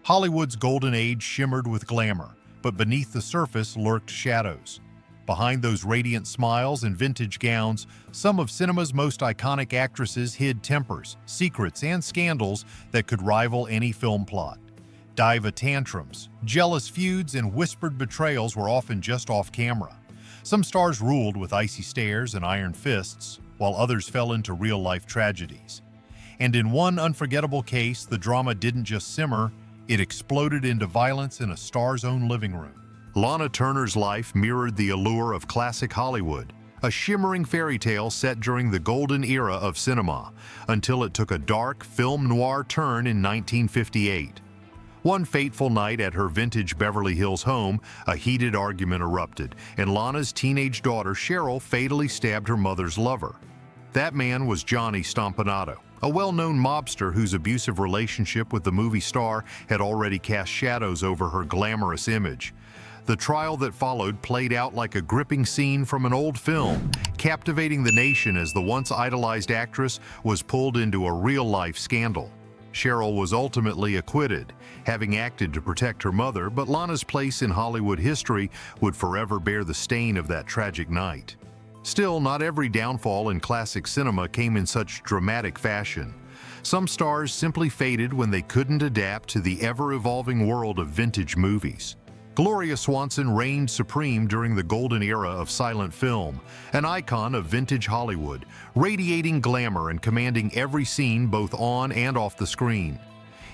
Hollywood's golden age shimmered with glamour, but beneath the surface lurked shadows. Behind those radiant smiles and vintage gowns, some of cinema's most iconic actresses hid tempers, secrets, and scandals that could rival any film plot. Diva tantrums, jealous feuds, and whispered betrayals were often just off camera. Some stars ruled with icy stares and iron fists, while others fell into real-life tragedies. And in one unforgettable case, the drama didn't just simmer, it exploded into violence in a star's own living room. Lana Turner's life mirrored the allure of classic Hollywood, a shimmering fairy tale set during the golden era of cinema, until it took a dark film noir turn in 1958. One fateful night at her vintage Beverly Hills home, a heated argument erupted, and Lana's teenage daughter Cheryl fatally stabbed her mother's lover. That man was Johnny Stompanato, a well-known mobster whose abusive relationship with the movie star had already cast shadows over her glamorous image. The trial that followed played out like a gripping scene from an old film, captivating the nation as the once idolized actress was pulled into a real-life scandal. Cheryl was ultimately acquitted, having acted to protect her mother, but Lana's place in Hollywood history would forever bear the stain of that tragic night. Still, not every downfall in classic cinema came in such dramatic fashion. Some stars simply faded when they couldn't adapt to the ever-evolving world of vintage movies. Gloria Swanson reigned supreme during the golden era of silent film, an icon of vintage Hollywood, radiating glamour and commanding every scene both on and off the screen.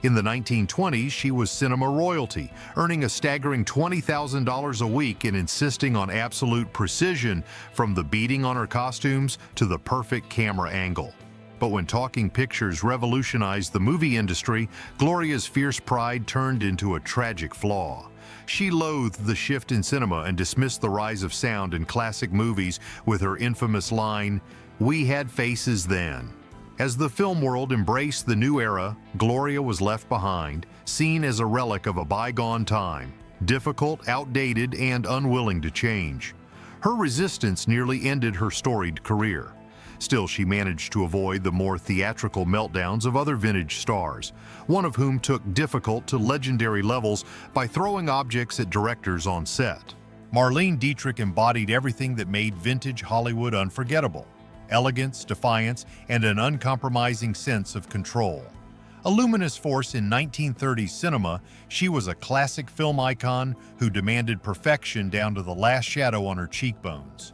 In the 1920s, she was cinema royalty, earning a staggering $20,000 a week and insisting on absolute precision, from the beading on her costumes to the perfect camera angle. But when talking pictures revolutionized the movie industry, Gloria's fierce pride turned into a tragic flaw. She loathed the shift in cinema and dismissed the rise of sound in classic movies with her infamous line, "We had faces then." As the film world embraced the new era, Gloria was left behind, seen as a relic of a bygone time, difficult, outdated, and unwilling to change. Her resistance nearly ended her storied career. Still, she managed to avoid the more theatrical meltdowns of other vintage stars, one of whom took difficult to legendary levels by throwing objects at directors on set. Marlene Dietrich embodied everything that made vintage Hollywood unforgettable: elegance, defiance, and an uncompromising sense of control. A luminous force in 1930s cinema, she was a classic film icon who demanded perfection down to the last shadow on her cheekbones.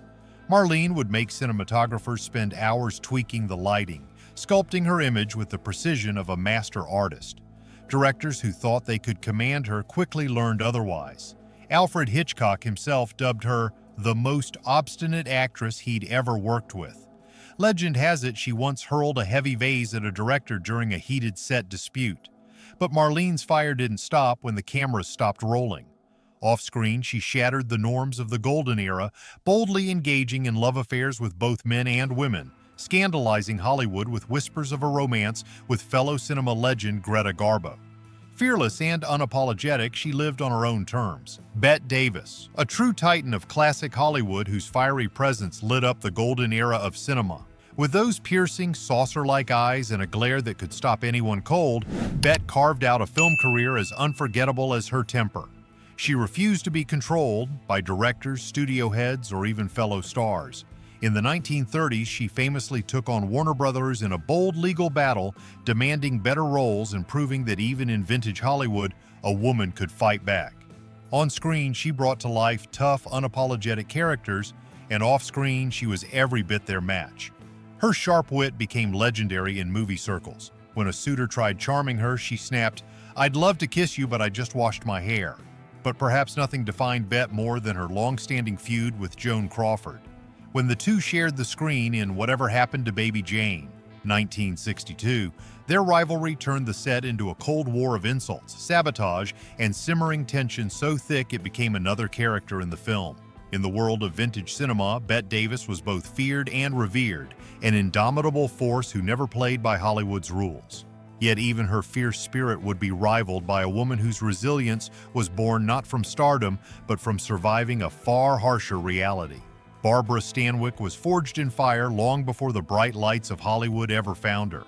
Marlene would make cinematographers spend hours tweaking the lighting, sculpting her image with the precision of a master artist. Directors who thought they could command her quickly learned otherwise. Alfred Hitchcock himself dubbed her the most obstinate actress he'd ever worked with. Legend has it she once hurled a heavy vase at a director during a heated set dispute. But Marlene's fire didn't stop when the cameras stopped rolling. Off-screen, she shattered the norms of the golden era, boldly engaging in love affairs with both men and women, scandalizing Hollywood with whispers of a romance with fellow cinema legend Greta Garbo. Fearless and unapologetic, she lived on her own terms. Bette Davis, a true titan of classic Hollywood whose fiery presence lit up the golden era of cinema. With those piercing, saucer-like eyes and a glare that could stop anyone cold, Bette carved out a film career as unforgettable as her temper. She refused to be controlled by directors, studio heads, or even fellow stars. In the 1930s, she famously took on Warner Brothers in a bold legal battle, demanding better roles and proving that even in vintage Hollywood, a woman could fight back. On screen, she brought to life tough, unapologetic characters, and off-screen, she was every bit their match. Her sharp wit became legendary in movie circles. When a suitor tried charming her, she snapped, "I'd love to kiss you, but I just washed my hair." But perhaps nothing defined Bette more than her long-standing feud with Joan Crawford. When the two shared the screen in Whatever Happened to Baby Jane, 1962, their rivalry turned the set into a cold war of insults, sabotage, and simmering tension so thick it became another character in the film. In the world of vintage cinema, Bette Davis was both feared and revered, an indomitable force who never played by Hollywood's rules. Yet even her fierce spirit would be rivaled by a woman whose resilience was born not from stardom, but from surviving a far harsher reality. Barbara Stanwyck was forged in fire long before the bright lights of Hollywood ever found her.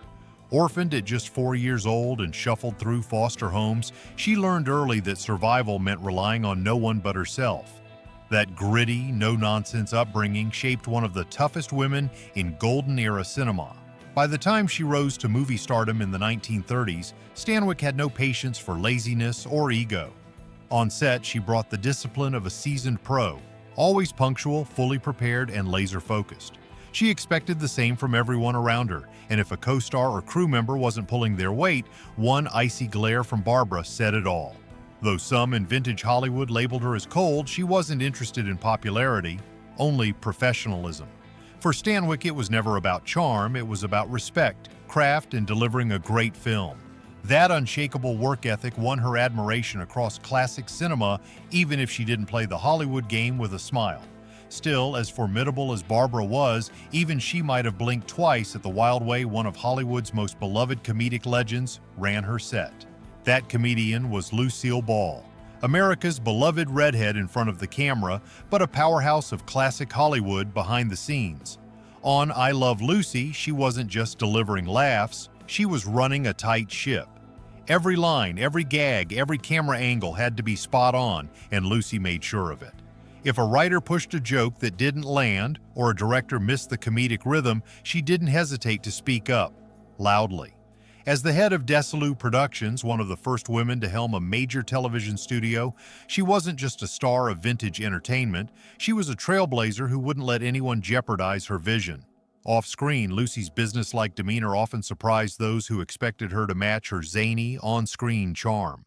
Orphaned at just 4 years old and shuffled through foster homes, she learned early that survival meant relying on no one but herself. That gritty, no-nonsense upbringing shaped one of the toughest women in golden-era cinema. By the time she rose to movie stardom in the 1930s, Stanwyck had no patience for laziness or ego. On set, she brought the discipline of a seasoned pro, always punctual, fully prepared, and laser-focused. She expected the same from everyone around her, and if a co-star or crew member wasn't pulling their weight, one icy glare from Barbara said it all. Though some in vintage Hollywood labeled her as cold, she wasn't interested in popularity, only professionalism. For Stanwyck, it was never about charm, it was about respect, craft, and delivering a great film. That unshakable work ethic won her admiration across classic cinema, even if she didn't play the Hollywood game with a smile. Still, as formidable as Barbara was, even she might have blinked twice at the wild way one of Hollywood's most beloved comedic legends ran her set. That comedian was Lucille Ball, America's beloved redhead in front of the camera, but a powerhouse of classic Hollywood behind the scenes. On I Love Lucy, she wasn't just delivering laughs, she was running a tight ship. Every line, every gag, every camera angle had to be spot on, and Lucy made sure of it. If a writer pushed a joke that didn't land, or a director missed the comedic rhythm, she didn't hesitate to speak up, loudly. As the head of Desilu Productions, one of the first women to helm a major television studio, she wasn't just a star of vintage entertainment, she was a trailblazer who wouldn't let anyone jeopardize her vision. Off-screen, Lucy's businesslike demeanor often surprised those who expected her to match her zany, on-screen charm.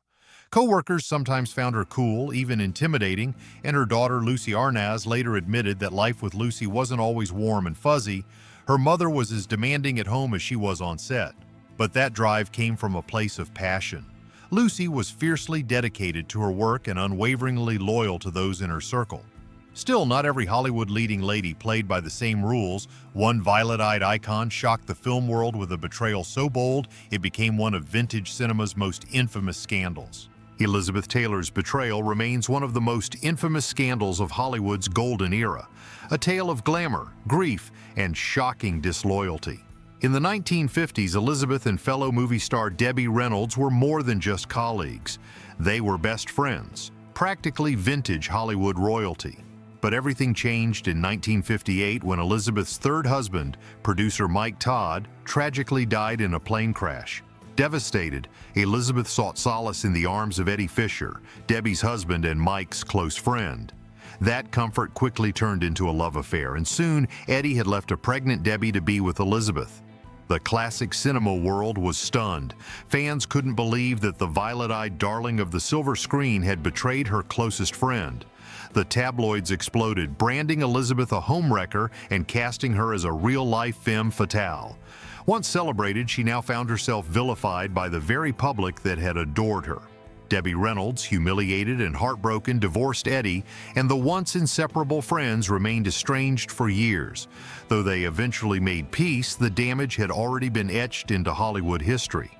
Co-workers sometimes found her cool, even intimidating, and her daughter Lucy Arnaz later admitted that life with Lucy wasn't always warm and fuzzy. Her mother was as demanding at home as she was on set. But that drive came from a place of passion. Lucy was fiercely dedicated to her work and unwaveringly loyal to those in her circle. Still, not every Hollywood leading lady played by the same rules. One violet-eyed icon shocked the film world with a betrayal so bold it became one of vintage cinema's most infamous scandals. Elizabeth Taylor's betrayal remains one of the most infamous scandals of Hollywood's golden era, a tale of glamour, grief, and shocking disloyalty. In the 1950s, Elizabeth and fellow movie star Debbie Reynolds were more than just colleagues. They were best friends, practically vintage Hollywood royalty. But everything changed in 1958 when Elizabeth's third husband, producer Mike Todd, tragically died in a plane crash. Devastated, Elizabeth sought solace in the arms of Eddie Fisher, Debbie's husband and Mike's close friend. That comfort quickly turned into a love affair, and soon Eddie had left a pregnant Debbie to be with Elizabeth. The classic cinema world was stunned. Fans couldn't believe that the violet-eyed darling of the silver screen had betrayed her closest friend. The tabloids exploded, branding Elizabeth a homewrecker and casting her as a real-life femme fatale. Once celebrated, she now found herself vilified by the very public that had adored her. Debbie Reynolds, humiliated and heartbroken, divorced Eddie, and the once inseparable friends remained estranged for years. Though they eventually made peace, the damage had already been etched into Hollywood history.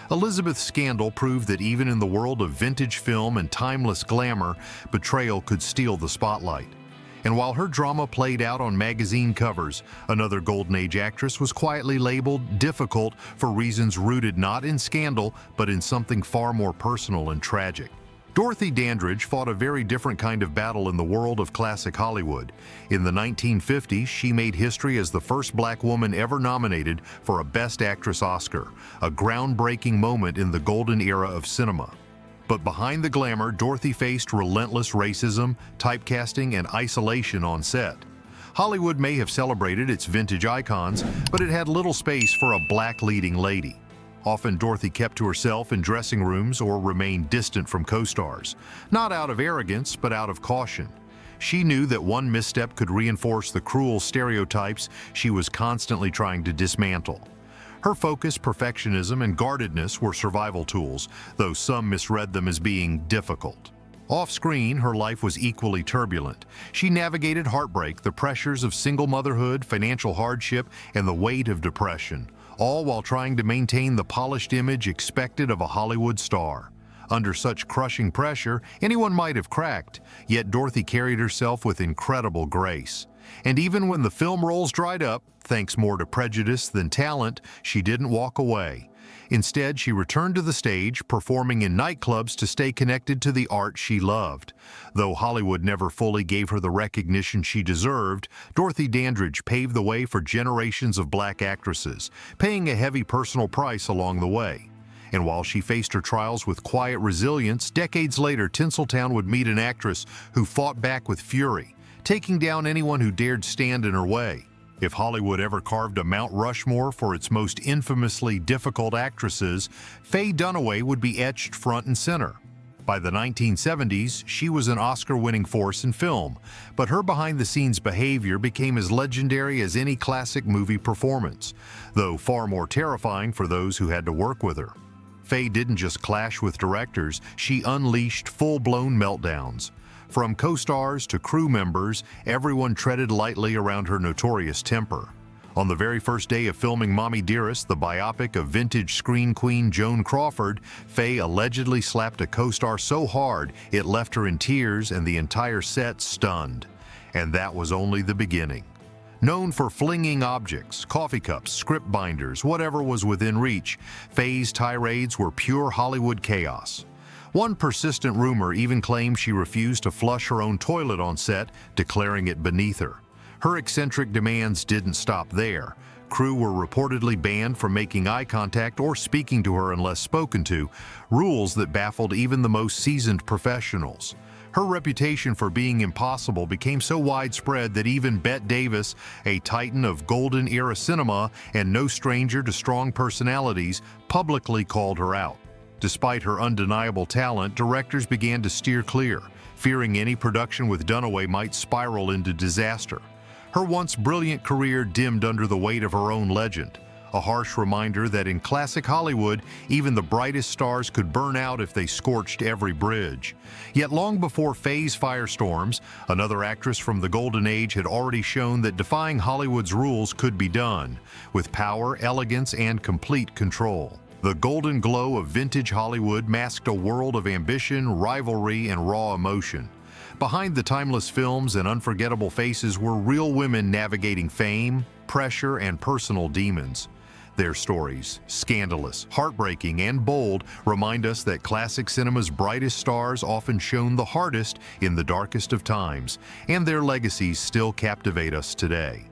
Elizabeth's scandal proved that even in the world of vintage film and timeless glamour, betrayal could steal the spotlight. And while her drama played out on magazine covers, another Golden Age actress was quietly labeled difficult for reasons rooted not in scandal, but in something far more personal and tragic. Dorothy Dandridge fought a very different kind of battle in the world of classic Hollywood. In the 1950s, she made history as the first black woman ever nominated for a Best Actress Oscar, a groundbreaking moment in the golden era of cinema. But behind the glamour, Dorothy faced relentless racism, typecasting, and isolation on set. Hollywood may have celebrated its vintage icons, but it had little space for a black leading lady. Often Dorothy kept to herself in dressing rooms or remained distant from co-stars, not out of arrogance, but out of caution. She knew that one misstep could reinforce the cruel stereotypes she was constantly trying to dismantle. Her focus, perfectionism, and guardedness were survival tools, though some misread them as being difficult. Off-screen, her life was equally turbulent. She navigated heartbreak, the pressures of single motherhood, financial hardship, and the weight of depression, all while trying to maintain the polished image expected of a Hollywood star. Under such crushing pressure, anyone might have cracked, yet Dorothy carried herself with incredible grace. And even when the film roles dried up, thanks more to prejudice than talent, she didn't walk away. Instead, she returned to the stage, performing in nightclubs to stay connected to the art she loved. Though Hollywood never fully gave her the recognition she deserved, Dorothy Dandridge paved the way for generations of black actresses, paying a heavy personal price along the way. And while she faced her trials with quiet resilience, decades later, Tinseltown would meet an actress who fought back with fury, taking down anyone who dared stand in her way. If Hollywood ever carved a Mount Rushmore for its most infamously difficult actresses, Faye Dunaway would be etched front and center. By the 1970s, she was an Oscar-winning force in film, but her behind-the-scenes behavior became as legendary as any classic movie performance, though far more terrifying for those who had to work with her. Faye didn't just clash with directors, she unleashed full-blown meltdowns. From co-stars to crew members, everyone treaded lightly around her notorious temper. On the very first day of filming Mommy Dearest, the biopic of vintage screen queen Joan Crawford, Faye allegedly slapped a co-star so hard it left her in tears and the entire set stunned. And that was only the beginning. Known for flinging objects, coffee cups, script binders, whatever was within reach, Faye's tirades were pure Hollywood chaos. One persistent rumor even claimed she refused to flush her own toilet on set, declaring it beneath her. Her eccentric demands didn't stop there. Crew were reportedly banned from making eye contact or speaking to her unless spoken to, rules that baffled even the most seasoned professionals. Her reputation for being impossible became so widespread that even Bette Davis, a titan of golden-era cinema and no stranger to strong personalities, publicly called her out. Despite her undeniable talent, directors began to steer clear, fearing any production with Dunaway might spiral into disaster. Her once brilliant career dimmed under the weight of her own legend, a harsh reminder that in classic Hollywood, even the brightest stars could burn out if they scorched every bridge. Yet long before Faye's firestorms, another actress from the Golden Age had already shown that defying Hollywood's rules could be done, with power, elegance, and complete control. The golden glow of vintage Hollywood masked a world of ambition, rivalry, and raw emotion. Behind the timeless films and unforgettable faces were real women navigating fame, pressure, and personal demons. Their stories, scandalous, heartbreaking, and bold, remind us that classic cinema's brightest stars often shone the hardest in the darkest of times, and their legacies still captivate us today.